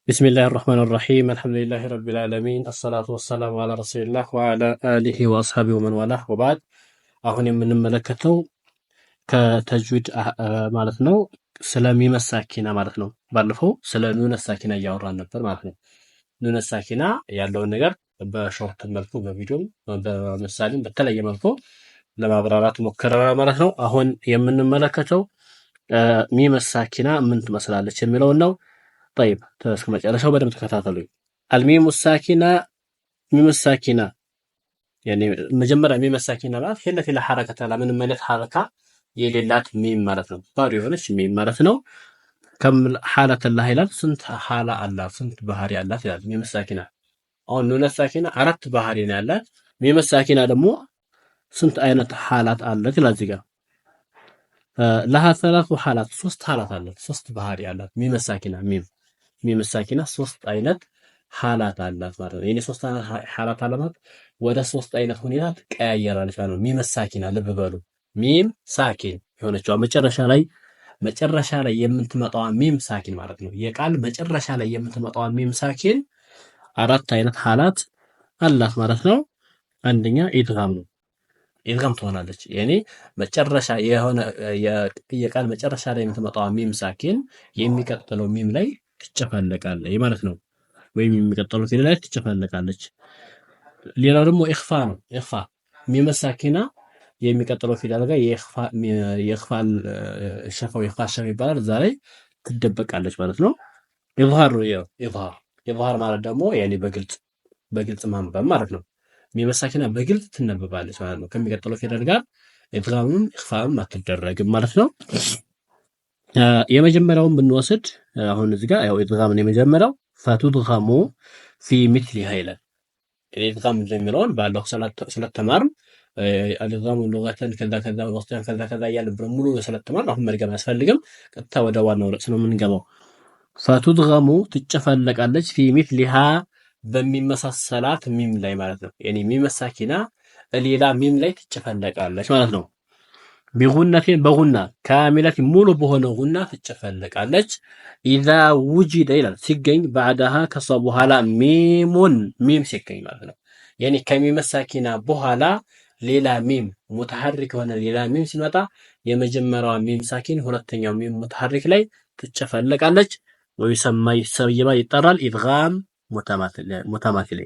بسم الله الرحمن الرحيم الحمد لله رب العالمين الصلاة والسلام على رسول الله وعلى آله وأصحابه ومن والاه وبعد አሁን የምንመለከተው ከተጅዊድ ማለት ነው ስለ ሚመ ሳኪና ማለት ነው። ባለፈው ስለ ኑነ ሳኪና እያወራን ነበር ማለት ነው። ኑነ ሳኪና ያለውን ነገር በሾርት መልኩ በቪዲዮም በምሳሌም በተለየ መልኩ ለማብራራት ሞክረናል ማለት ነው። አሁን የምንመለከተው ሚመ ሳኪና ምን ትመስላለች የሚለውን ነው። طيب እስከ መጨረሻው በደንብ ተከታተሉኝ። አልሚሙ ሳኪና ሚሙ ሳኪና يعني መጀመሪያ ሚሙ ሳኪና ማለት ሄለት ኢላ ሐረከተ ለምንም አይነት ሐረካ የሌላት ሚም ማለት ነው። ባዶ የሆነች ሚም ማለት ነው። ከም ሐለተ ላህ ይላል ስንት ሐላ አላት ስንት ባህሪ አላት ይላል ሚሙ ሳኪና። አሁን ኑነ ሳኪና አራት ባህሪ ነው ያላት። ሚሙ ሳኪና ደግሞ ስንት አይነት ሐላት አላት ይላል እዚህ ጋር ለሃ ሰላቱ ሐላት ሶስት ሐላት አላት ሶስት ባህሪ አላት ሚሙ ሳኪና ሚም ሳኪና ሶስት አይነት ሐላት አላት ማለት ነው። የኔ ሶስት አይነት ሐላት አላት ወደ ሶስት አይነት ሁኔታ ትቀያየራለች ማለት ነው። ሚም ሳኪና ልብ በሉ ሚም ሳኪን የሆነችው መጨረሻ ላይ የምትመጣው ሚም ሳኪን ማለት ነው። የቃል መጨረሻ ላይ የምትመጣው ሚም ሳኪን አራት አይነት ሐላት አላት ማለት ነው። አንደኛ ኢድጋም ነው። ኢድጋም ትሆናለች። ያኔ መጨረሻ የሆነ የቃል መጨረሻ ላይ የምትመጣው ሚም ሳኪን የሚቀጥለው ሚም ላይ ትጨፈለቃለች ማለት ነው። ወይም የሚቀጥለው ፊደል ላይ ትጨፈለቃለች። ሌላው ደግሞ ኢኽፋ ነው። ኢኽፋ ሚም ሳኪና የሚቀጥለው ፊደል ጋር የኢኽፋ ሸፋው ኢኽፋ ሸፍ ይባላል። እዛ ላይ ትደበቃለች ማለት ነው። ኢዝሃር ነው። ኢዝሃር ማለት ደግሞ ያኔ በግልጽ ማንበብ ማለት ነው። ሚም ሳኪና በግልጽ ትነበባለች ማለት ነው። ከሚቀጥለው ፊደል ጋር ኢድጋምም ኢኽፋም አትደረግም ማለት ነው። የመጀመሪያውን ብንወስድ አሁን እዚህ ጋር ያው ኢድጋምን የመጀመሪያው ፈቱድገሙ ፊ ሚስሊሃ ይላል። ኢድጋም የሚለውን ባለው ስለተማርን ኢድጋሙ ሉገተን ከዛ ወስደን ከዛ እያልን ሙሉ ስለተማርን አሁን መድገም አያስፈልግም። ቀጥታ ወደ ዋናው ርዕስ ነው የምንገባው። ፈቱድገሙ ትጨፈለቃለች ፊ ሚስሊሃ በሚመሳሰላት ሚም ላይ ማለት ነው። ያኔ ሚም ሳኪና ሌላ ሚም ላይ ትጨፈለቃለች ማለት ነው። ቢጉነቲን በጉና ካሚለት ሙሉ በሆነ ጉና ትጨፈለቃለች። ኢዛ ውጂደ ይላል ሲገኝ ባዕዳሃ ከሷ በኋላ ሚም ሲገኝ ማለት ነው። ያኔ ከሚም ሳኪና በኋላ ሌላ ሚም ሙተሐሪክ የሆነ ሌላ ሚም ሲመጣ የመጀመሪያዋ ሚም ሳኪን ሁለተኛው ሚም ሙተሐሪክ ላይ ትጨፈለቃለች። ወይሰማ ይጠራል ኢድጋም ሙተማቲል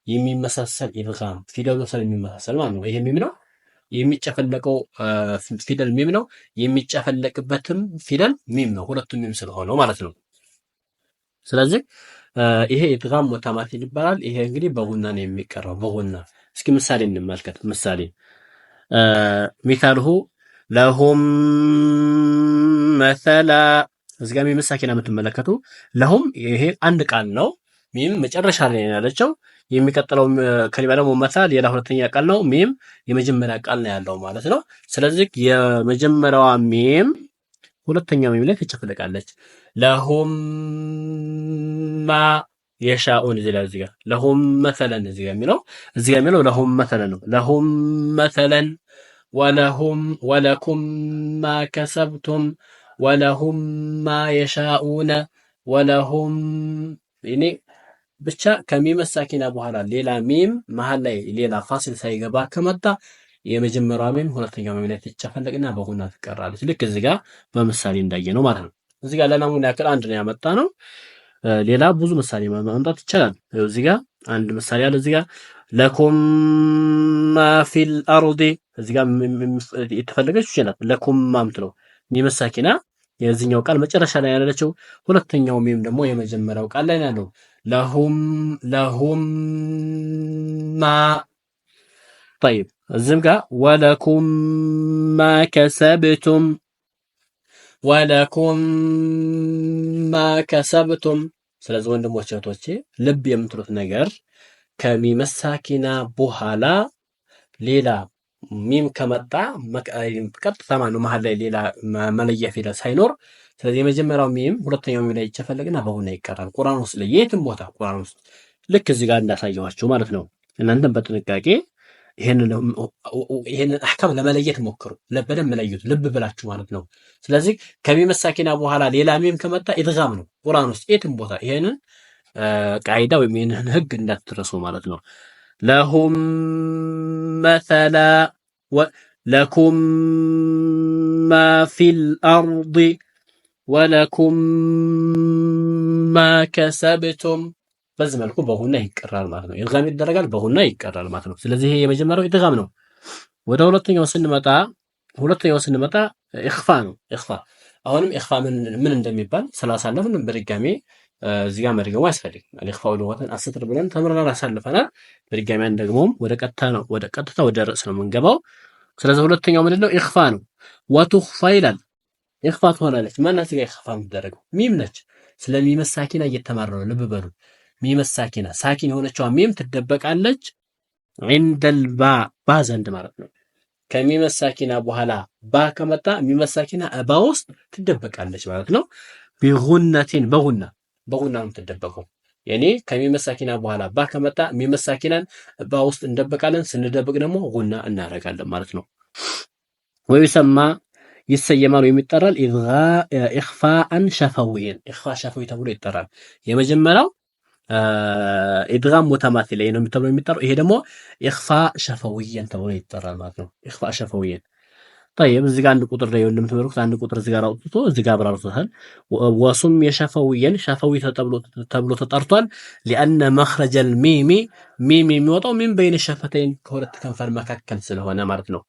የሚመሳሰል ኢድጋም ፊደሉ ስለሚመሳሰል ማለት ነው። ይሄ ሚም ነው የሚጨፈለቀው ፊደል ሚም ነው። የሚጨፈለቅበትም ፊደል ሚም ነው። ሁለቱም ሚም ስለሆነው ማለት ነው። ስለዚህ ይሄ ኢድጋም ሙተማቲል ይባላል። ይሄ እንግዲህ በጉና ነው የሚቀራው በጉና። እስኪ ምሳሌ እንመልከት። ምሳሌ ሚሳልሁ ለሁም መሰላ እዚህ ጋር ሚም ሳኪና የምትመለከቱ ለሁም ይሄ አንድ ቃል ነው። ሚም መጨረሻ ላይ ያለችው የሚቀጥለው ከሊማ ደግሞ መሳል ሌላ ሁለተኛ ቃል ነው። ሚም የመጀመሪያ ቃል ነው ያለው ማለት ነው። ስለዚህ የመጀመሪያዋ ሚም ሁለተኛው ሚም ላይ ትጨፍለቃለች። ለሁም ማ የሻኡን እዚህ ጋር ለሁም መሰለን እዚህ ጋር የሚለው ለሁም መሰለን ነው። ለሁም መሰለን ወለኩም ማ ከሰብቱም ወለሁም ማ የሻኡነ ወለሁም እኔ ብቻ ከሚም ሳኪና በኋላ ሌላ ሚም መሃል ላይ ሌላ ፋሲል ሳይገባ ከመጣ የመጀመሪያዋ ሚም ሁለተኛው ሚም ላይ ትጨፈለቅና በጉና ትቀራለች። ልክ እዚህ ጋር በምሳሌ እንዳየነው ማለት ነው። እዚህ ጋር ለናሙና ያክል አንድ ነው ያመጣ ነው። ሌላ ብዙ ምሳሌ ማምጣት ይቻላል። እዚህ ጋር አንድ ምሳሌ አለ። እዚህ ጋር ለኩም ማ ፊል አርዲ እዚህ ጋር የተፈለገች ይችላል። ለኩም ማምትለው ሚም ሳኪና የዚህኛው ቃል መጨረሻ ላይ ያለችው ሁለተኛው ሚም ደግሞ የመጀመሪያው ቃል ላይ ነው። ለሁም ማ طيب እዚህም ጋር ወለኩም ማ ከሰብቱም ስለዚህ ወንድሞች እህቶቼ ልብ የምትሉት ነገር ከሚም ሳኪና በኋላ ሌላ ሚም ከመጣ ቀጥታ ነው መሃል ላይ ሌላ መለያ ፊደል ሳይኖር ስለዚህ የመጀመሪያው ሚም ሁለተኛው ሚም ላይ ይጨፈለቅና በጉና ይቀራል። ቁርአን ውስጥ ለየትም ቦታ ቁርአን ውስጥ ልክ እዚህ ጋር እንዳሳየኋችሁ ማለት ነው። እናንተም በጥንቃቄ ይሄንን አህካም ለመለየት ሞክሩ። በደንብ ለዩት ልብ ብላችሁ ማለት ነው። ስለዚህ ከሚም ሳኪና በኋላ ሌላ ሚም ከመጣ ኢድጋም ነው ቁርአን ውስጥ የትም ቦታ ይሄንን ቃይዳ ወይም ይህንን ህግ እንዳትረሱ ማለት ነው። ለሁም መሰላ ለኩም ማ ፊል አርድ ወለኩም ማ ከሰብቱም በዚህ መልኩ በሁና ይቀራል ማለት ነው። ኢድጋም ይደረጋል፣ በሁና ይቀራል ማለት ነው። ስለዚህ ይሄ የመጀመሪያው ኢድጋም ነው። ወደ ሁለተኛው ስንመጣ ኢኽፋ ነው። ኢኽፋ አሁንም ኢኽፋ ምን እንደሚባል ስላሳለፍን በድጋሜ እዚህ ጋር መድገሙ አያስፈልግም። አልኢኽፋኡ ሉገተን አስጥር ብለን ተምረናል፣ አሳልፈናል። በድጋሜ ደግሞም ወደ ቀጥታ ወደ ርዕስ ነው የምንገባው። ስለዚህ ሁለተኛው ምንድነው? ኢኽፋ ነው። ወቱኽፋ ይላል። ኢኽፋ ትሆናለች። ማናት ጋር ኢኽፋ የምትደረገው? ሚም ነች። ስለ ሚም ሳኪና እየተማረ ነው። ልብ በሉ። ሚም ሳኪና ሳኪን የሆነችዋ ሚም ትደበቃለች። ዒንደል ባ ዘንድ ማለት ነው። ከሚም ሳኪና በኋላ ባ ከመጣ ሚም ሳኪና ባ ውስጥ ትደበቃለች ማለት ነው። ቢጉነቲን በጉና ነው የምትደበቀው። ያኔ ከሚም ሳኪና በኋላ ባ ከመጣ ሚም ሳኪናን ባ ውስጥ እንደበቃለን። ስንደብቅ ደግሞ ጉና እናደርጋለን ማለት ነው። ወይሰማ ይሰየማል ወይም ይጠራል ኢኽፋአን ሸፈዊን ኢኽፋ ሸፈዊ ተብሎ ይጠራል። የመጀመሪያው ኢድጋም ሙተማሲል ነው ተብሎ የሚጠራው። ይሄ ደግሞ ኢኽፋ ሸፈዊን ተብሎ ይጠራል ማለት ነው። ኢኽፋ ሸፈዊን طيب እዚህ ጋር አንድ ቁጥር ላይ እንደምትመለከቱት አንድ ቁጥር እዚህ ጋር አውጥቶ እዚህ ጋር አብራርቶታል። ወሱም የሸፈዊን ሸፈዊ ተብሎ ተጠርቷል። لأن مخرج الميم ሚም የሚወጣው ሚም በይነ ሸፈተይን ከሁለት ከንፈር መካከል ስለሆነ ማለት ነው።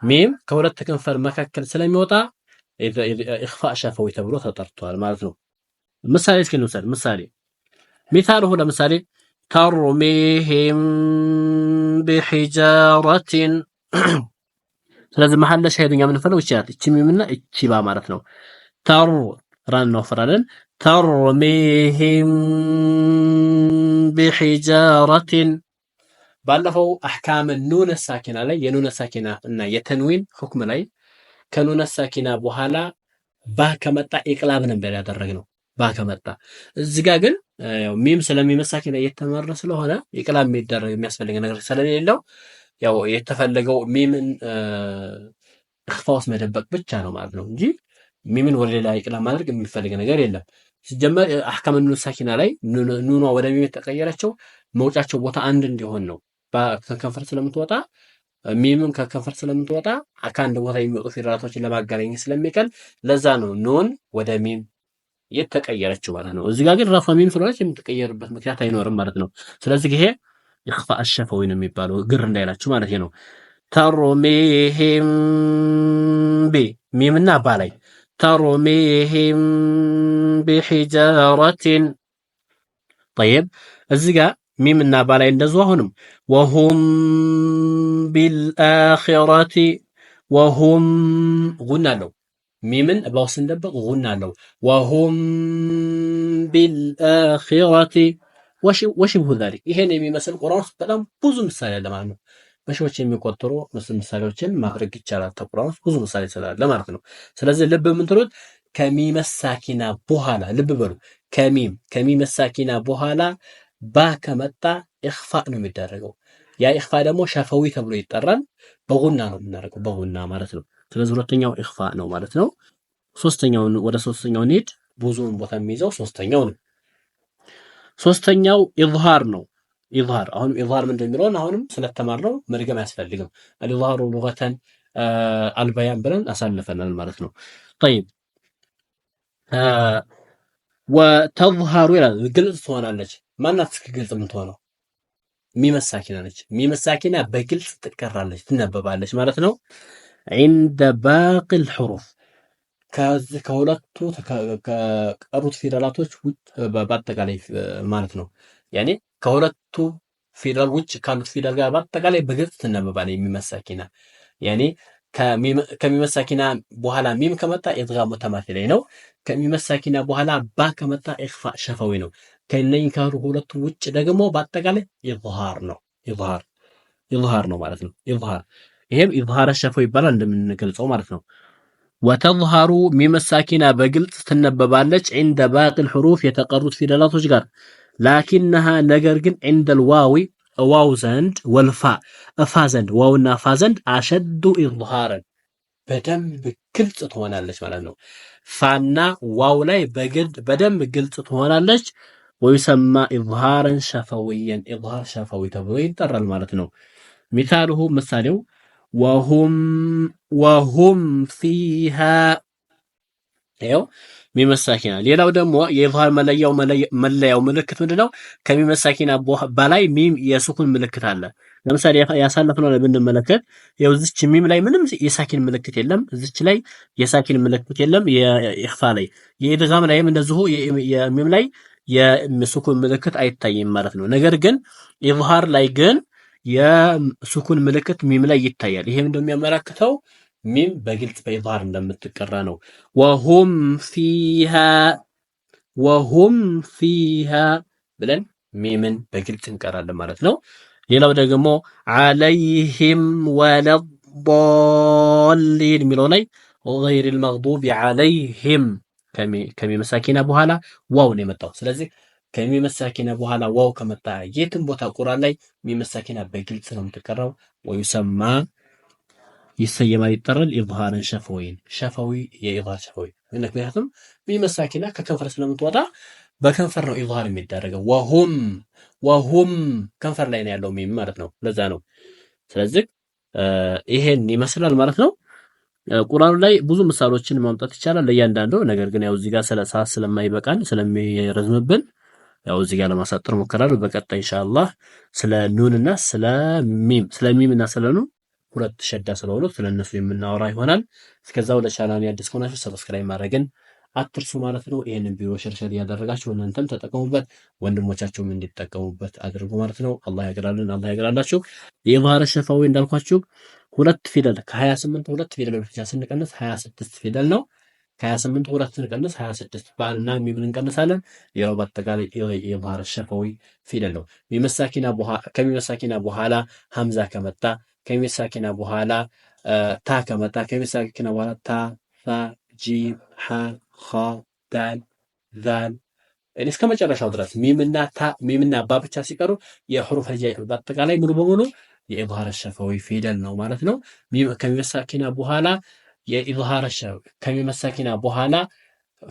ሚም ከሁለት ከንፈር መካከል ስለሚወጣ ኢኽፋ ሸፈዊ ተብሎ ተጠርቷል ማለት ነው። ምሳሌ እስኪ እንውሰድ። ምሳሌ ሚሳሉሁ ለምሳሌ ተርሚሂም ቢሒጃረቲን ስለዚህ መሐል ለሻሂዱኛ የምንፈለው እቺ ሚምና እቺ ባ ማለት ነው። ተር ራን ነው ፈራለን ተርሚሂም ቢሒጃረቲን ባለፈው አህካም ኑን ሳኪና ላይ የኑን ሳኪና እና የተንዊን ሁክም ላይ ከኑን ሳኪና በኋላ ባ ከመጣ ኢቅላብ ነበር ያደረግነው። ባ ከመጣ እዚህ ጋር ግን ያው ሚም ስለሚመሳኪና እየተመረ ስለሆነ ኢቅላብ የሚደረግ የሚያስፈልግ ነገር ስለሌለው ያው የተፈለገው ሚምን ኢኽፋውስ መደበቅ ብቻ ነው ማለት ነው እንጂ ሚምን ወደ ሌላ ኢቅላብ ማድረግ የሚፈልግ ነገር የለም። ሲጀመር አህካም ኑን ሳኪና ላይ ኑኗ ወደ ሚም ተቀየረቸው መውጫቸው ቦታ አንድ እንዲሆን ነው። ከከንፈር ስለምትወጣ ሚምም ከከንፈር ስለምትወጣ ከአንድ ቦታ የሚወጡ ፊደላቶችን ለማገናኘት ስለሚቀል ለዛ ነው ኑን ወደ ሚም የተቀየረችው ማለት ነው። እዚህ ጋር ግን ራሷ ሚም ስለሆነች የምትቀየርበት ምክንያት አይኖርም ማለት ነው። ስለዚህ ይሄ ኢኽፋ አሸፈዊ ነው የሚባለው ግር እንዳይላችሁ ማለት ነው። ተርሚሂም ሚምና ባ ላይ ተርሚሂም ቢሒጃረቲን طيب እዚህ ጋር ሚምና ባ ላይ እንደዚሁ አሁንም ወሁም ቢልአኺረቲ ወሁም ጉና አለው። ሚምን ባው ስንደብቅ ጉና አለው። ወሁም ቢልአኺረቲ ወሽብሁ ዛሊክ ይሄን የሚመስል ቁርአን ውስጥ በጣም ብዙ ምሳሌ አለ ማለት ነው። በሺዎች የሚቆጠሩ ምሳሌዎችን ማድረግ ይቻላል። ተቁርአን ውስጥ ብዙ ምሳሌ ስላለ ማለት ነው። ስለዚህ ልብ የምትሉት ከሚም ሳኪና በኋላ ልብ በሉ ከሚም ሳኪና በኋላ ባ ከመጣ ኢኽፋ ነው የሚደረገው። ያ ኢኽፋ ደግሞ ሸፈዊ ተብሎ ይጠራል። በጉና ነው የምናደርገው፣ በጉና ማለት ነው። ስለዚህ ሁለተኛው ኢኽፋ ነው ማለት ነው። ወደ ሶስተኛው እንሂድ። ብዙውን ቦታ የሚይዘው ሶስተኛው ነው። ሶስተኛው ኢዝሃር ነው። ኢዝሃር አሁንም ኢዝሃር ምን እንደሚለውን አሁንም ስለተማርነው መድገም አያስፈልግም። አልኢዝሃሩ ሉገተን አልበያን ብለን አሳልፈናል ማለት ነው። طيب ወተዝሃሩ ይላል ግልጽ ትሆናለች። ማናት ግልጽ የምትሆነው? ሚም ሳኪና ነች። ሚም ሳኪና በግልጽ ትቀራለች፣ ትነበባለች ማለት ነው። عند باقي الحروف ከዚህ ከሁለቱ ከቀሩት ፊደላቶች ውጭ በአጠቃላይ ማለት ነው። ያኔ ከሁለቱ ፊደል ውጭ ካሉት ፊደል ጋር በአጠቃላይ በግልጽ ትነበባለች የሚም ሳኪና። ያኔ ከሚም ሳኪና በኋላ ሚም ከመጣ ኢድጋም ሙተማሲል ነው። ከሚም ሳኪና በኋላ ባ ከመጣ ኢኽፋ ሸፈዊ ነው። ከነኚህ ከሁለቱ ውጭ ደግሞ በአጠቃላይ ኢዝሃር ነው። ኢዝሃር ነው ማለት ነው። ኢዝሃር ይሄም ኢዝሃር ሸፈዊ ይባላል እንደምንገልጸው ማለት ነው። ወተዝሃሩ ሚም ሳኪና በግልጽ ትነበባለች عند باقي الحروف የተቀሩት ፊደላቶች ጋር ላኪንሃ ነገር ግን عند الواو ዋው ዘንድ ወልፋ እፋ ዘንድ ዋውና ፋ ዘንድ አሸዱ ኢዝሃረን በደንብ ግልጽ ትሆናለች ማለት ነው። ፋና ዋው ላይ በደንብ ግልጽ ትሆናለች። ወዩሰማ ኢዝሃረን ሸፈውየን ኢዝሃር ሸፈዊ ተብሎ ይጠራል ማለት ነው። ሚሳሉሁ ምሳሌው ወሁም ፊሃ ይኸው ሚም ሳኪና። ሌላው ደግሞ የኢዝሃር መለያው ምልክት ምንድነው? ከሚም ሳኪና በላይ ሚም የሱኩን ምልክት አለ። ለምሳሌ ያሳለፍነው ላይ ብንመለከት ይኸው እዚች ሚም ላይ ምንም የሳኪን ምልክት የለም። እዚች ላይ የሳኪን ምልክት የለም። የኢኽፋ ላይ የኢድጋም ላይም እንደዚሁ የሚም ላይ የሱኩን ምልክት አይታይም ማለት ነው። ነገር ግን ኢዝሃር ላይ ግን የሱኩን ምልክት ሚም ላይ ይታያል። ይሄም እንደሚያመለክተው ሚም በግልጽ በኢዝሃር እንደምትቀራ ነው። ወሁም ፊሃ ብለን ሚምን በግልጽ እንቀራለን ማለት ነው። ሌላው ደግሞ ዐለይሂም ወለዷሊን የሚለው ላይ ገይሪል መግዱቢ ዐለይሂም ከሚም ሳኪና በኋላ ዋው ነው የመጣው። ስለዚህ ከሚም ሳኪና በኋላ ዋው ከመጣ የትም ቦታ ቁርአን ላይ ሚም ሳኪና በግልጽ ነው የምትቀራው። ወዩሰማ ይሰየማል፣ ይጠራል። ኢዝሃርን ሸፈዊ የኢዝሃር ሸፈዊ። ምክንያቱም ሚም ሳኪና ከከንፈር ስለምትወጣ በከንፈር ነው ኢዝሃር የሚደረገው። ወሁም ከንፈር ላይ ነው ያለው ሚም ማለት ነው። ለዛ ነው። ስለዚህ ይሄን ይመስላል ማለት ነው። ቁርአኑ ላይ ብዙ ምሳሌዎችን ማምጣት ይቻላል ለእያንዳንዱ ነገር ግን ያው እዚህ ጋር ሰዓት ስለማይበቃን ስለሚረዝምብን ያው እዚህ ጋር ለማሳጠር ሞከራለሁ። በቀጣይ ኢንሻአላህ ስለ ኑንና ስለ ሚምና ስለ ኑን ሁለት ሸዳ ስለሆኑ ስለነሱ የምናወራ ይሆናል። እስከዛው ለቻናሌ አዲስ ከሆናችሁ ሰብስክራይብ ማድረግን አትርሱ ማለት ነው። ይሄንን ቪዲዮ ሸርሸር ያደረጋችሁ እናንተም ተጠቀሙበት፣ ወንድሞቻችሁም እንዲጠቀሙበት አድርጉ ማለት ነው። አላህ ያግራልን፣ አላህ ያግራላችሁ። የኢዝሃር ሸፈዊ እንዳልኳችሁ ሁለት ፊደል ከ28 ሁለት ፊደል ብቻ ስንቀንስ 26 ፊደል ነው። ከ28 ሁለት ስንቀንስ 26 ባልና ሚምን እንቀንሳለን። ያው በአጠቃላይ የኢዝሃር ሸፈዊ ፊደል ነው። ከሚም ሳኪና በኋላ ሐምዛ ከመጣ ከሚም ሳኪና በኋላ ታ ከመጣ ከሚም ሳኪና በኋላ ታ ሳ ጂም ሐ ኻ ዳል ዛል እስከ መጨረሻው ድረስ ሚምና ባ ብቻ ሲቀሩ የሑሩፍ ሂጃኢ በአጠቃላይ ሙሉ በሙሉ የኢዝሃር ሸፈዊ ፊደል ነው ማለት ነው። ከሚም ሳኪና በኋላ የኢዝሃር ሸፈዊ ከሚም ሳኪና በኋላ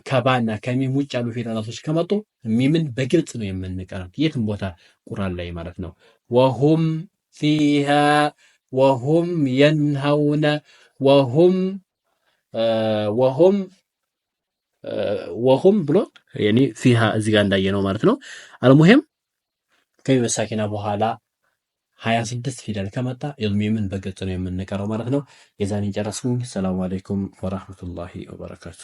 ከባና ከሚም ውጭ ያሉ ፊደላቶች ከመጡ ሚምን በግልጽ ነው የምንቀራት የትም ቦታ ቁርአን ላይ ማለት ነው። ወሁም ፊሃ ወሁም የንሀውነ ወሁም ብሎ ያኒ ፊሃ እዚህ ጋር እንዳየነው ማለት ነው። አልሙሂም ከሚም ሳኪና በኋላ 26 ፊደል ከመጣ ሚምን በግልጽ ነው የምንቀረው ማለት ነው። የዛኔ ጨረስኩኝ። ሰላም አለይኩም ወራህመቱላሂ ወበረካቱ።